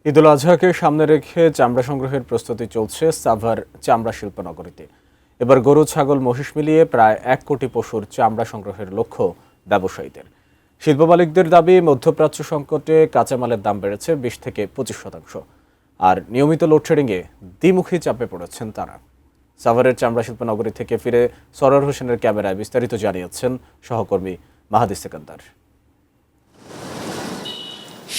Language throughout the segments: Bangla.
ঈদুল আজহাকে সামনে রেখে চামড়া সংগ্রহের প্রস্তুতি চলছে সাভার চামড়া শিল্পনগরীতে। এবার গরু, ছাগল, মহিষ মিলিয়ে প্রায় 1 কোটি পশুর চামড়া সংগ্রহের লক্ষ্য ব্যবসায়ীদের। শিল্প মালিকদের দাবি, মধ্যপ্রাচ্য সংকটে কাঁচামালের দাম বেড়েছে 20 থেকে 25%। আর নিয়মিত লোডশেডিংয়ে দ্বিমুখী চাপে পড়েছেন তারা। সাভারের চামড়া শিল্পনগরী থেকে ফিরে সরোয়ার হোসেনের ক্যামেরায় বিস্তারিত জানিয়েছেন সহকর্মী মাহাদি সেকান্দার।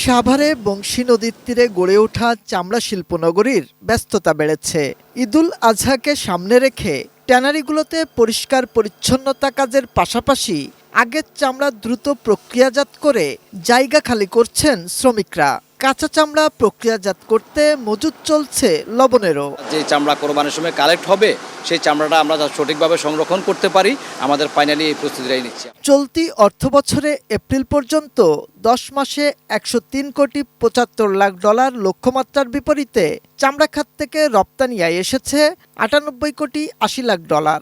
সাভারে বংশী নদীর তীরে গড়ে ওঠা চামড়া শিল্পনগরীর ব্যস্ততা বেড়েছে। ঈদুল আজহাকে সামনে রেখে ট্যানারিগুলোতে পরিষ্কার পরিচ্ছন্নতা কাজের পাশাপাশি আগের চামড়া দ্রুত প্রক্রিয়াজাত করে জায়গা খালি করছেন শ্রমিকরা। কাঁচা চামড়া প্রক্রিয়াজাত করতে মজুত চলছে লবণেরও। যে চামড়া কোরবানির সময় কালেক্ট হবে সেই চামড়াটা আমরা সঠিকভাবে সংরক্ষণ করতে পারি, আমাদের ফাইনালি এই প্রস্তুতিটাই নিচ্ছি। চলতি অর্থবছরে এপ্রিল পর্যন্ত 10 মাসে 103 কোটি 75 লাখ ডলার লক্ষ্যমাত্রার বিপরীতে চামড়া খাত থেকে রপ্তানি আয় এসেছে 98 কোটি 80 লাখ ডলার।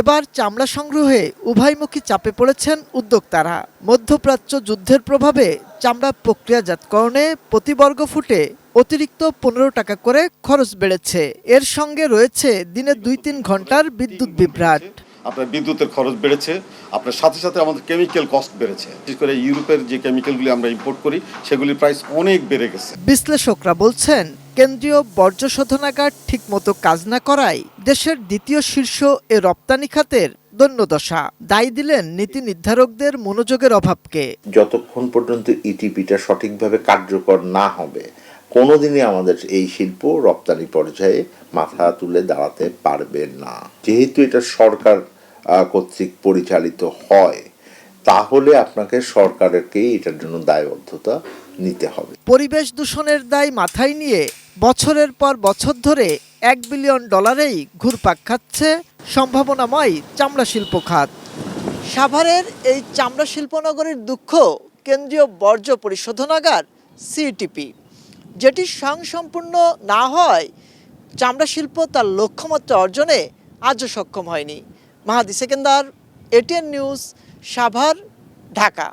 এবার চামড়া সংগ্রহে উভয়মুখী চাপে পড়েছেন উদ্যোক্তারা। মধ্যপ্রাচ্য যুদ্ধের প্রভাবে চামড়া প্রক্রিয়াজাতকরণে প্রতি বর্গ ফুটে অতিরিক্ত 15 টাকা করে খরচ বেড়েছে। এর সঙ্গে রয়েছে দিনে 2-3 ঘন্টার বিদ্যুৎ বিভ্রাট। আপনার বিদ্যুতের খরচ বেড়েছে, আপনার সাথে সাথে আমাদের কেমিক্যাল কস্ট বেড়েছে। বিশেষ করে ইউরোপের যে কেমিক্যালগুলি আমরা ইম্পোর্ট করি সেগুলির প্রাইস অনেক বেড়ে গেছে। বিশ্লেষকরা বলছেন, কেন্দ্রীয় বর্জ্য শোধনাগার ঠিকমতো কাজ না করায় দেশের দ্বিতীয় শীর্ষ এ রপ্তানি খাতের দৈন্যদশা। দায়ী দিলেন নীতি নির্ধারকদের মনোযোগের অভাবকে। যতক্ষণ পর্যন্ত ইটিপিটা সঠিকভাবে কার্যকর না হবে, কোনোদিনই আমাদের এই শিল্প রপ্তানি পর্যায়ে মাথা তুলে দাঁড়াতে পারবে না। যেহেতু এটা সরকার কর্তৃক পরিচালিত হয়, তাহলে আপনাকে সরকারকেই এটার জন্য দায়বদ্ধতা নিতে হবে। পরিবেশ দূষণের দায় মাথায় নিয়ে বছরের পর বছর ধরে $1 বিলিয়ন ঘুরপাক খাচ্ছে সম্ভাবনাময় চামড়া শিল্প খাত। সাভারের এই চামড়া শিল্পনগরীর দুঃখ কেন্দ্রীয় বর্জ্য পরিশোধনাগার সিটিপি, যেটি স্বয়ংসম্পূর্ণ না হয় চামড়া শিল্প তার লক্ষ্যমাত্রা অর্জনে আজও সক্ষম হয়নি। মাহাদি সেকেন্দার, এটিএন নিউজ, সাভার, ঢাকা।